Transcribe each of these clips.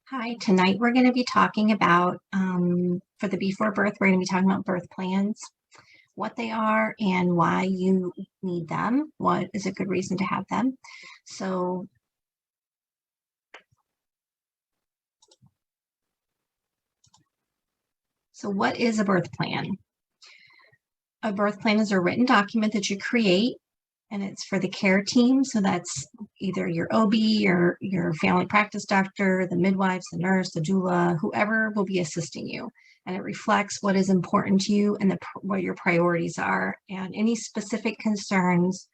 Hi, tonight we're going to be talking about, for the B4Birth, we're going to be talking about birth plans, what they are and why you need them, what is a good reason to have them. So what is a birth plan? A birth plan is a written document that you create, and it's for the care team. So that's either your OB or your family practice doctor, the midwives, the nurse, the doula, whoever will be assisting you. And it reflects what is important to you and what your priorities are and any specific concerns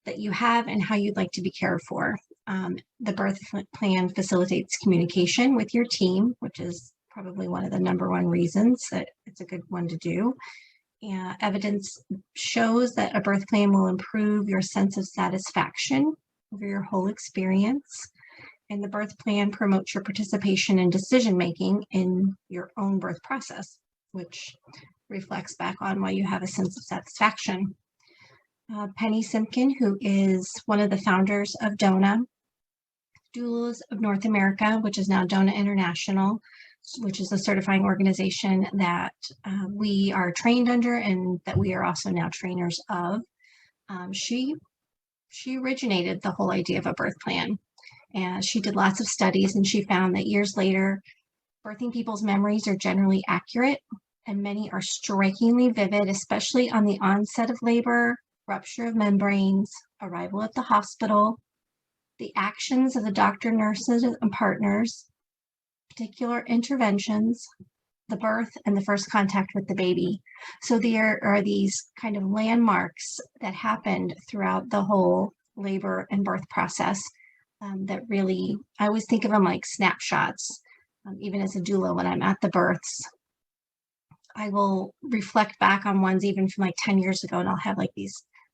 that you have and how you'd like to be cared for. The birth plan facilitates communication with your team, which is probably one of the #1 reasons that it's a good one to do. Evidence shows that a birth plan will improve your sense of satisfaction over your whole experience. And the birth plan promotes your participation in decision-making in your own birth process, which reflects back on why you have a sense of satisfaction. Penny Simpkin, who is one of the founders of DONA, Doulas of North America, which is now DONA International, which is a certifying organization that we are trained under and that we are also now trainers of. She originated the whole idea of a birth plan, and she did lots of studies, and she found that years later, birthing people's memories are generally accurate, and many are strikingly vivid, especially on the onset of labor, rupture of membranes, arrival at the hospital, the actions of the doctor, nurses, and partners, particular interventions, the birth, and the first contact with the baby. So there are these kind of landmarks that happened throughout the whole labor and birth process that really, I always think of them like snapshots. Even as a doula, when I'm at the births, I will reflect back on ones even from like 10 years ago, and I'll have like these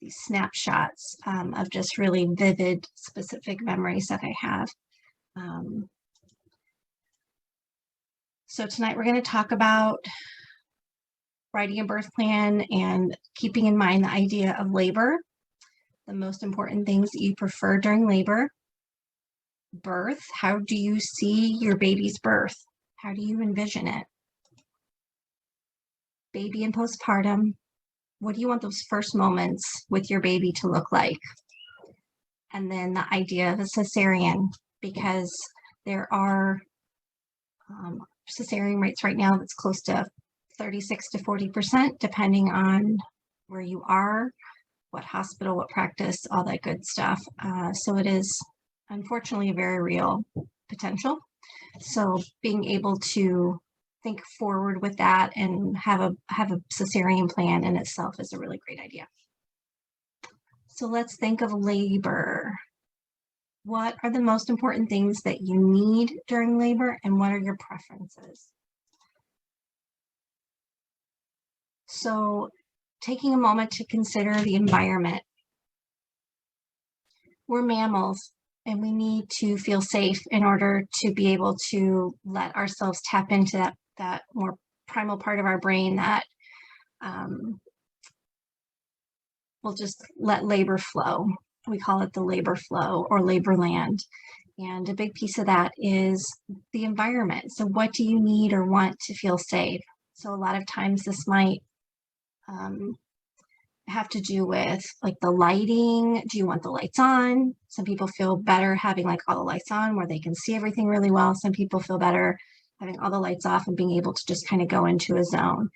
snapshots of just really vivid, specific memories that I have. So tonight we're going to talk about writing a birth plan and keeping in mind the idea of labor, the most important things that you prefer during labor, birth, how do you see your baby's birth? How do you envision it? Baby and postpartum, what do you want those first moments with your baby to look like? And then the idea of a cesarean, because there are cesarean rates right now that's close to 36 to 40%, depending on where you are, what hospital, what practice, all that good stuff. So it is unfortunately a very real potential. So being able to think forward with that and have a cesarean plan in itself is a really great idea. So let's think of labor. What are the most important things that you need during labor, and what are your preferences? So taking a moment to consider the environment. We're mammals, and we need to feel safe in order to be able to let ourselves tap into that more primal part of our brain that will just let labor flow. We call it the labor flow or labor land. And a big piece of that is the environment. So what do you need or want to feel safe? So a lot of times this might have to do with like the lighting. Do you want the lights on? Some people feel better having like all the lights on where they can see everything really well. Some people feel better having all the lights off and being able to just kind of go into a zone.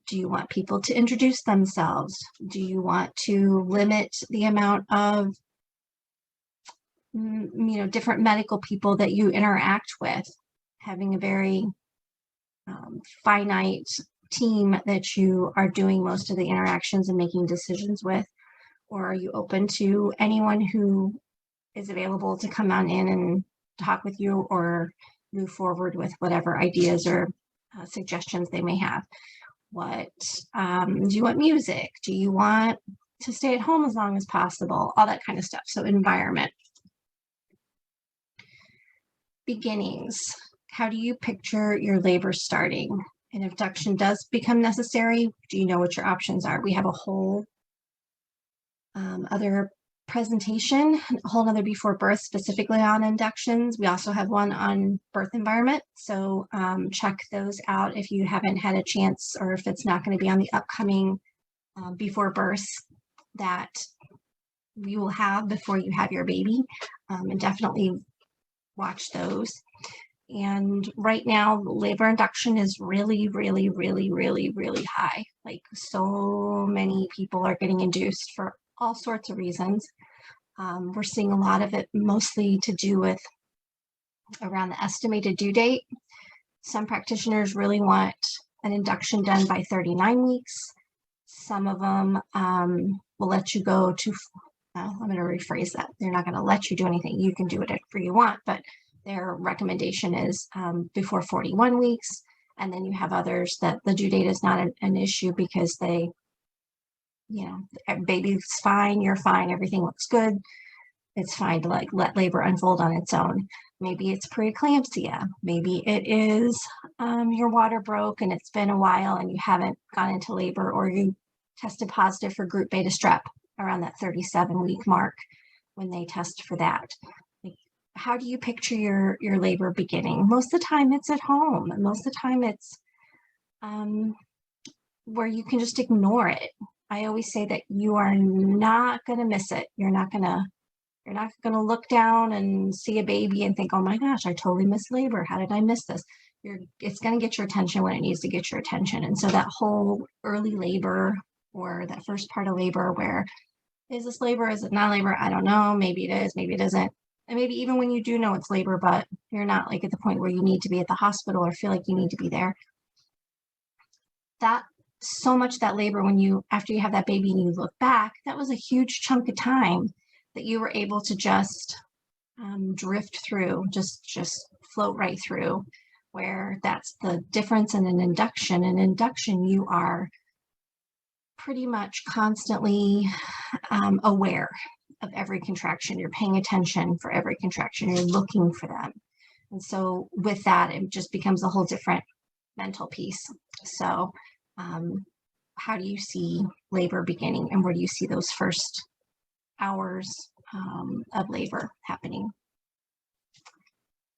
Do you want people to introduce themselves? Do you want to limit the amount of different medical people that you interact with, having a very finite team that you are doing most of the interactions and making decisions with? Or are you open to anyone who is available to come on in and talk with you or move forward with whatever ideas or suggestions they may have? What do you want music? Do you want to stay at home as long as possible? All that kind of stuff. So environment. Beginnings. How do you picture your labor starting? And if induction does become necessary, do you know what your options are? We have a whole other presentation, a whole nother B4Birth specifically on inductions. We also have one on birth environment. So check those out if you haven't had a chance, or if it's not going to be on the upcoming B4Births that we will have before you have your baby. And definitely watch those. And right now, labor induction is really, really, really, really, really high. Like, so many people are getting induced for all sorts of reasons. We're seeing a lot of it mostly to do with around the estimated due date. Some practitioners really want an induction done by 39 weeks. Some of them will let you go to, I'm going to rephrase that. They're not going to let you do anything. You can do whatever you want, but their recommendation is before 41 weeks. And then you have others that the due date is not an issue because they, baby's fine, you're fine, everything looks good. It's fine to like let labor unfold on its own. Maybe it's preeclampsia. Maybe it is your water broke and it's been a while and you haven't gone into labor, or you tested positive for group beta strep around that 37-week mark when they test for that. Like, how do you picture your labor beginning? Most of the time it's at home. Most of the time it's where you can just ignore it. I always say that you are not going to miss it. You're not going to look down and see a baby and think, oh my gosh, I totally missed labor. How did I miss this? It's going to get your attention when it needs to get your attention. And so that whole early labor, or that first part of labor where, is this labor? Is it not labor? I don't know. Maybe it is, maybe it isn't. And maybe even when you do know it's labor, but you're not like at the point where you need to be at the hospital or feel like you need to be there. That so much that labor, when after you have that baby and you look back, that was a huge chunk of time that you were able to just drift through, just float right through, where that's the difference in an induction. In induction, you are pretty much constantly aware of every contraction. You're paying attention for every contraction. You're looking for them. And so with that, it just becomes a whole different mental piece. So how do you see labor beginning, and where do you see those first hours of labor happening?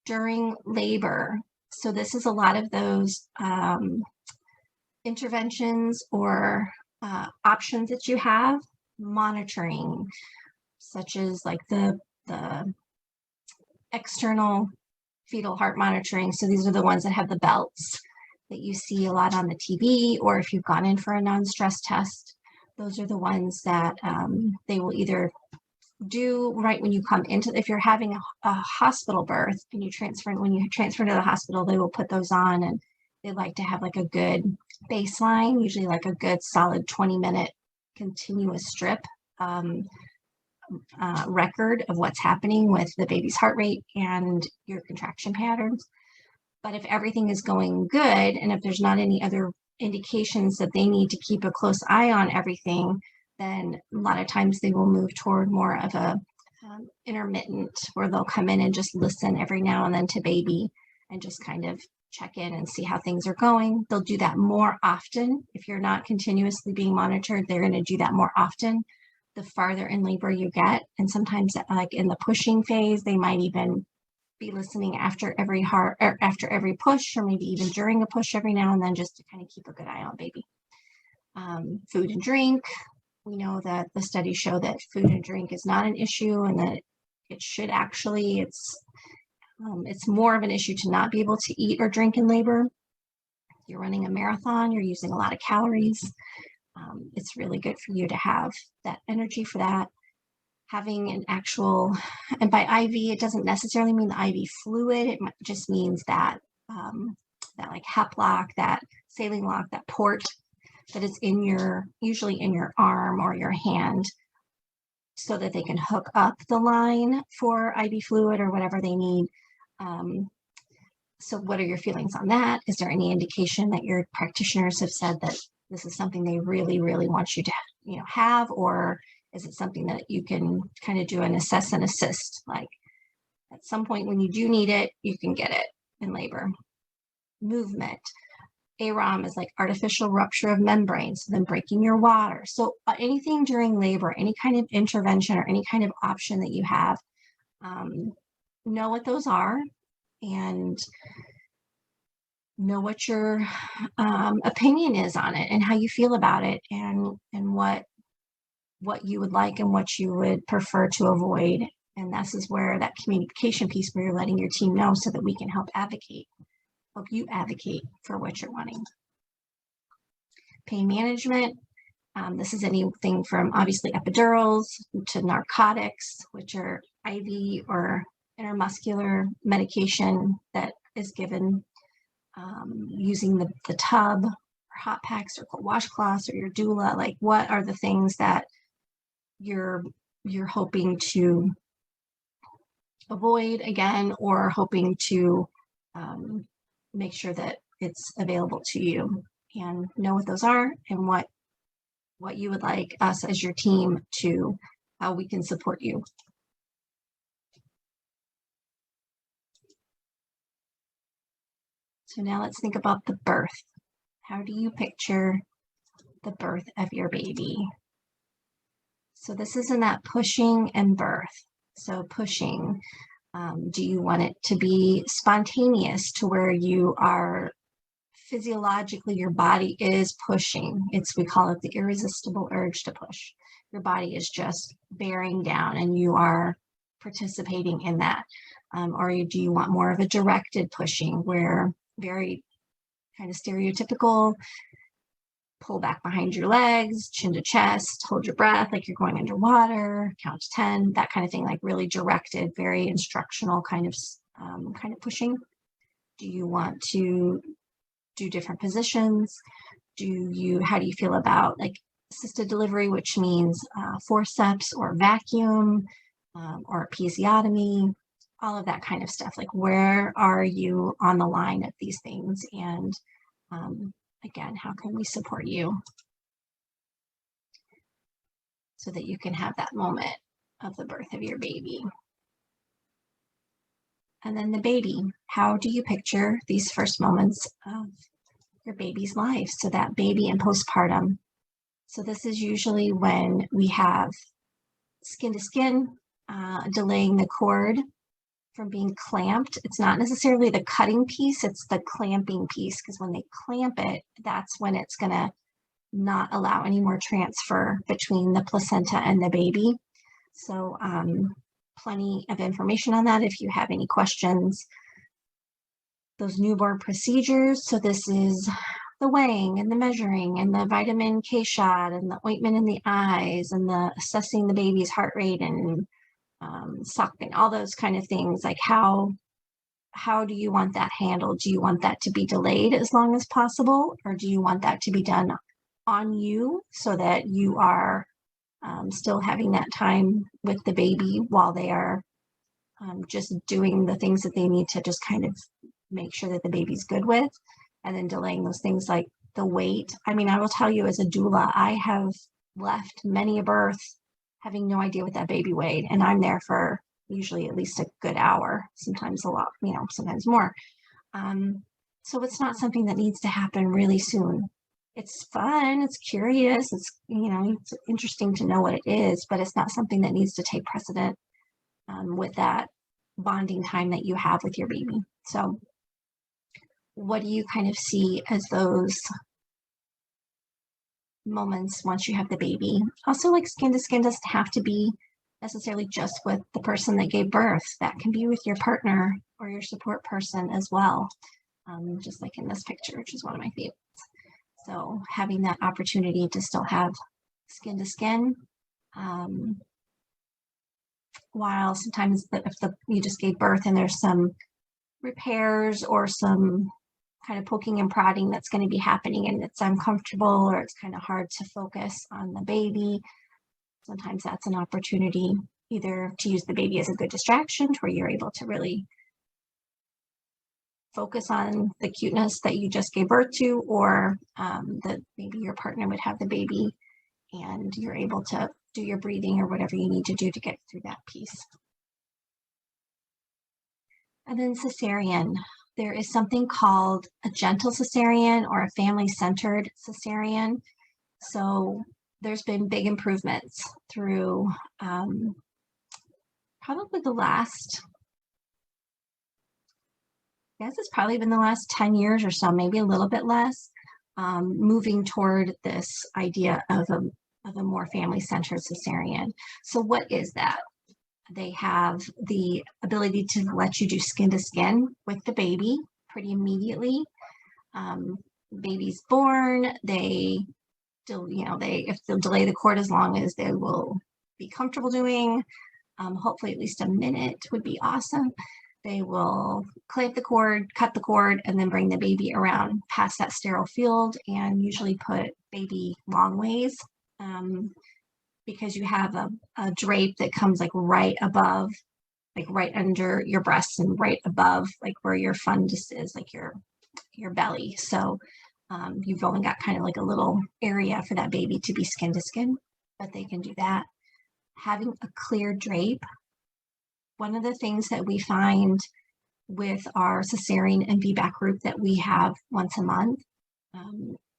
During labor, so this is a lot of those interventions or options that you have, monitoring, such as like the external fetal heart monitoring. So these are the ones that have the belts that you see a lot on the TV, or if you've gone in for a non-stress test, those are the ones that they will either do right when you come into, if you're having a hospital birth and when you transfer to the hospital, they will put those on, and they like to have like a good baseline, usually like a good solid 20-minute continuous strip record of what's happening with the baby's heart rate and your contraction patterns. But if everything is going good, and if there's not any other indications that they need to keep a close eye on everything, then a lot of times they will move toward more of a intermittent, where they'll come in and just listen every now and then to baby and just kind of check in and see how things are going. They'll do that more often. If you're not continuously being monitored, they're going to do that more often the farther in labor you get. And sometimes like in the pushing phase, they might even be listening after every push, or maybe even during a push every now and then, just to kind of keep a good eye on baby. Food and drink. We know that the studies show that food and drink is not an issue, and that it should actually, it's more of an issue to not be able to eat or drink in labor. You're running a marathon, you're using a lot of calories. It's really good for you to have that energy for that. Having an actual, and by IV, it doesn't necessarily mean the IV fluid. It just means that that like hep lock, that saline lock, that port that is usually in your arm or your hand, so that they can hook up the line for IV fluid or whatever they need. So what are your feelings on that? Is there any indication that your practitioners have said that this is something they really, really want you to have, or is it something that you can kind of do an assess and assist? Like at some point when you do need it, you can get it in labor. Movement. AROM is like artificial rupture of membrane, so then breaking your water. So anything during labor, any kind of intervention or any kind of option that you have, know what those are and know what your opinion is on it and how you feel about it, and what you would like and what you would prefer to avoid. And this is where that communication piece, where you're letting your team know so that we can help you advocate for what you're wanting. Pain management. This is anything from obviously epidurals to narcotics, which are IV or intramuscular medication that is given using the tub, or hot packs, or cold washcloths, or your doula. Like, what are the things that you're hoping to avoid again, or hoping to make sure that it's available to you, and know what those are and what you would like us as your team to, how we can support you. So now let's think about the birth. How do you picture the birth of your baby? So this is in that pushing and birth. So pushing, do you want it to be spontaneous, to where you are physiologically, your body is pushing? We call it the irresistible urge to push. Your body is just bearing down and you are participating in that. Or do you want more of a directed pushing, where very kind of stereotypical, pull back behind your legs, chin to chest, hold your breath like you're going underwater, count to 10, that kind of thing, like really directed, very instructional kind of pushing? Do you want to do different positions? How do you feel about like assisted delivery, which means forceps or vacuum, or episiotomy, all of that kind of stuff? Like, where are you on the line of these things? And again, how can we support you so that you can have that moment of the birth of your baby? And then the baby, how do you picture these first moments of your baby's life? So that baby and postpartum. So this is usually when we have skin to skin, delaying the cord from being clamped. It's not necessarily the cutting piece, it's the clamping piece, because when they clamp it, that's when it's going to not allow any more transfer between the placenta and the baby. So plenty of information on that if you have any questions. Those newborn procedures, so this is the weighing and the measuring and the vitamin K shot and the ointment in the eyes and the assessing the baby's heart rate and sucking, all those kind of things. Like, how do you want that handled? Do you want that to be delayed as long as possible, or do you want that to be done on you so that you are still having that time with the baby while they are just doing the things that they need to just kind of make sure that the baby's good with, and then delaying those things like the weight? I mean, I will tell you, as a doula, I have left many a birth having no idea what that baby weighed, and I'm there for usually at least a good hour, sometimes a lot, sometimes more. So it's not something that needs to happen really soon. It's fun, it's curious, it's interesting to know what it is, but it's not something that needs to take precedent with that bonding time that you have with your baby. So what do you kind of see as those moments once you have the baby? Also, like, skin to skin doesn't have to be necessarily just with the person that gave birth. That can be with your partner or your support person as well, just like in this picture, which is one of my favorites. So having that opportunity to still have skin to skin, while sometimes if you just gave birth and there's some repairs or some kind of poking and prodding that's going to be happening and it's uncomfortable, or it's kind of hard to focus on the baby, sometimes that's an opportunity either to use the baby as a good distraction, where you're able to really focus on the cuteness that you just gave birth to, or that maybe your partner would have the baby and you're able to do your breathing or whatever you need to do to get through that piece. And then cesarean. there is something called a gentle cesarean or a family-centered cesarean. So there's been big improvements through probably the last, I guess it's probably been the last 10 years or so, maybe a little bit less, moving toward this idea of a more family-centered cesarean. So what is that? They have the ability to let you do skin to skin with the baby pretty immediately. Baby's born, if they'll delay the cord as long as they will be comfortable doing, hopefully at least a minute would be awesome. They will clamp the cord, cut the cord, and then bring the baby around past that sterile field and usually put baby long ways, because you have a drape that comes like right above, like right under your breasts and right above like where your fundus is, like your belly. So you've only got kind of like a little area for that baby to be skin to skin, but they can do that. Having a clear drape. One of the things that we find with our cesarean and VBAC group that we have once a month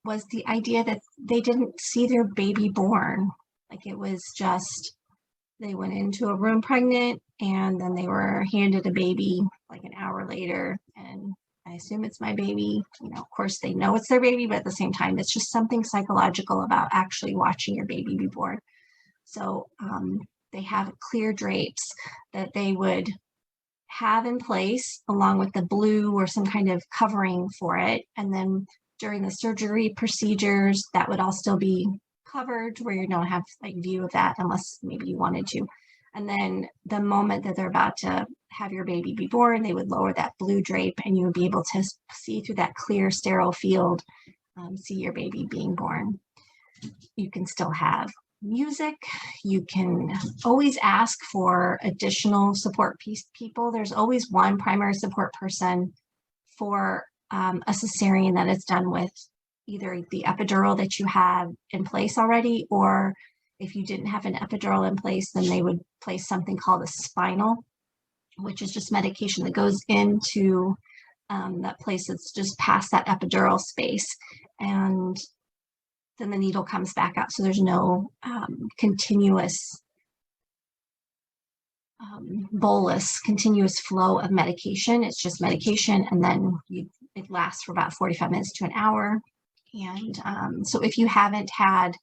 was the idea that they didn't see their baby born. Like it was just, they went into a room pregnant and then they were handed a baby like an hour later, and I assume it's my baby. Of course they know it's their baby, but at the same time, it's just something psychological about actually watching your baby be born. So they have clear drapes that they would have in place along with the blue or some kind of covering for it. And then during the surgery procedures, that would all still be covered where you don't have like view of that unless maybe you wanted to. And then the moment that they're about to have your baby be born, they would lower that blue drape and you would be able to see through that clear sterile field, see your baby being born. You can still have music. You can always ask for additional support people. There's always one primary support person for a cesarean that is done with either the epidural that you have in place already, or if you didn't have an epidural in place, then they would place something called a spinal, which is just medication that goes into that place that's just past that epidural space. And then the needle comes back out. So there's no continuous bolus, continuous flow of medication. It's just medication, and then it lasts for about 45 minutes to an hour. And so if you haven't had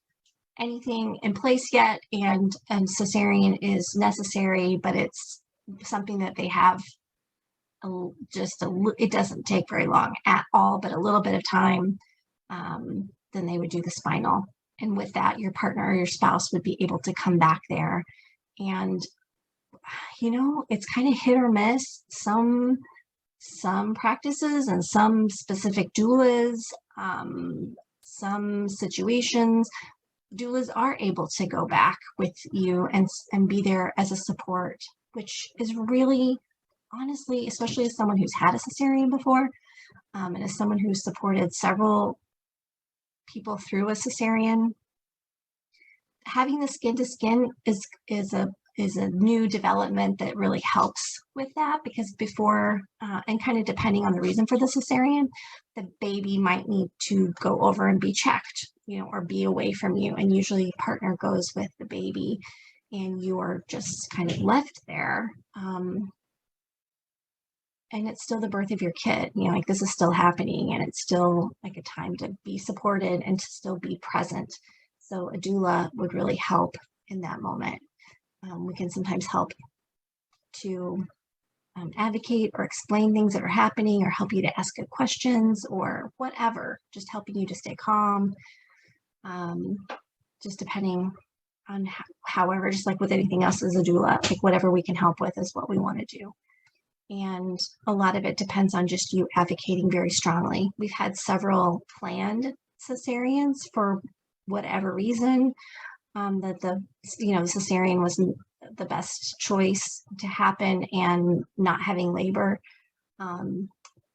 anything in place yet and cesarean is necessary, but it's something that they have it doesn't take very long at all, but a little bit of time, then they would do the spinal. And with that, your partner or your spouse would be able to come back there. And, it's kind of hit or miss. Some practices and some specific doulas, some situations, doulas are able to go back with you and be there as a support, which is really, honestly, especially as someone who's had a cesarean before, and as someone who's supported several people through a cesarean, having the skin to skin is a new development that really helps with that, because before and kind of depending on the reason for the cesarean, the baby might need to go over and be checked, or be away from you, and usually partner goes with the baby and you're just kind of left there. And it's still the birth of your kid, like this is still happening, and it's still like a time to be supported and to still be present. So a doula would really help in that moment. We can sometimes help to advocate or explain things that are happening, or help you to ask good questions or whatever, just helping you to stay calm, just depending on however, just like with anything else as a doula, like whatever we can help with is what we want to do. And a lot of it depends on just you advocating very strongly. We've had several planned cesareans for whatever reason, that the cesarean wasn't the best choice to happen, and not having labor, and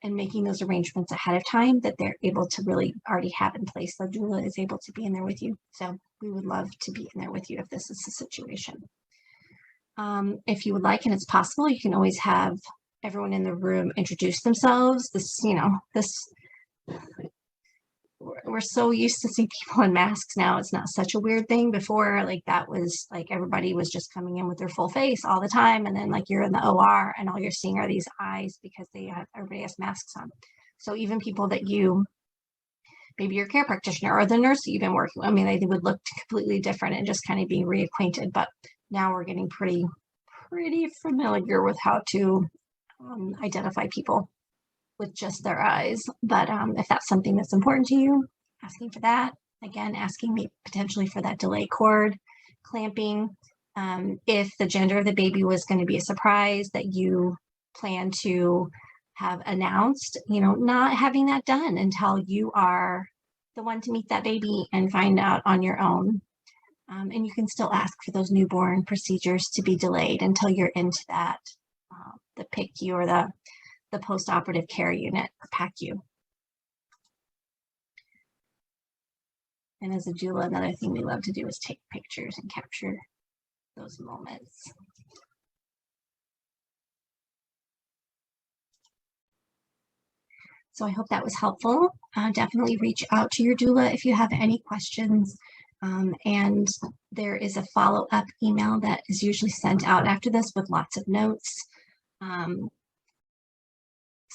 making those arrangements ahead of time that they're able to really already have in place. The doula is able to be in there with you. So we would love to be in there with you if this is the situation. If you would like, and it's possible, you can always have everyone in the room introduce themselves. We're so used to seeing people in masks now. It's not such a weird thing. Before, like, that was like everybody was just coming in with their full face all the time. And then like you're in the OR and all you're seeing are these eyes because everybody has masks on. So even people that maybe your care practitioner or the nurse that you've been working with, I mean, they would look completely different and just kind of being reacquainted. But now we're getting pretty familiar with how to identify people with just their eyes. But if that's something that's important to you, asking for that. Again, asking me potentially for that delay cord clamping. If the gender of the baby was going to be a surprise that you plan to have announced, not having that done until you are the one to meet that baby and find out on your own. And you can still ask for those newborn procedures to be delayed until you're into that, the PICU or the post-operative care unit, or PACU. And as a doula, another thing we love to do is take pictures and capture those moments. So I hope that was helpful. Definitely reach out to your doula if you have any questions. And there is a follow-up email that is usually sent out after this with lots of notes.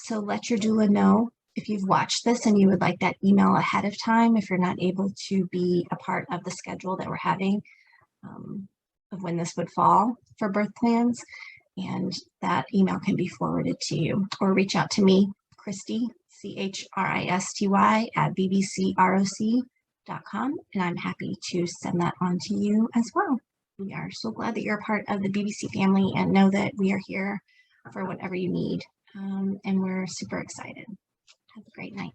So let your doula know if you've watched this and you would like that email ahead of time if you're not able to be a part of the schedule that we're having of when this would fall for birth plans. And that email can be forwarded to you, or reach out to me, Christy, CHRISTY at bbcroc.com, and I'm happy to send that on to you as well. We are so glad that you're a part of the BBC family, and know that we are here for whatever you need. And we're super excited. Have a great night.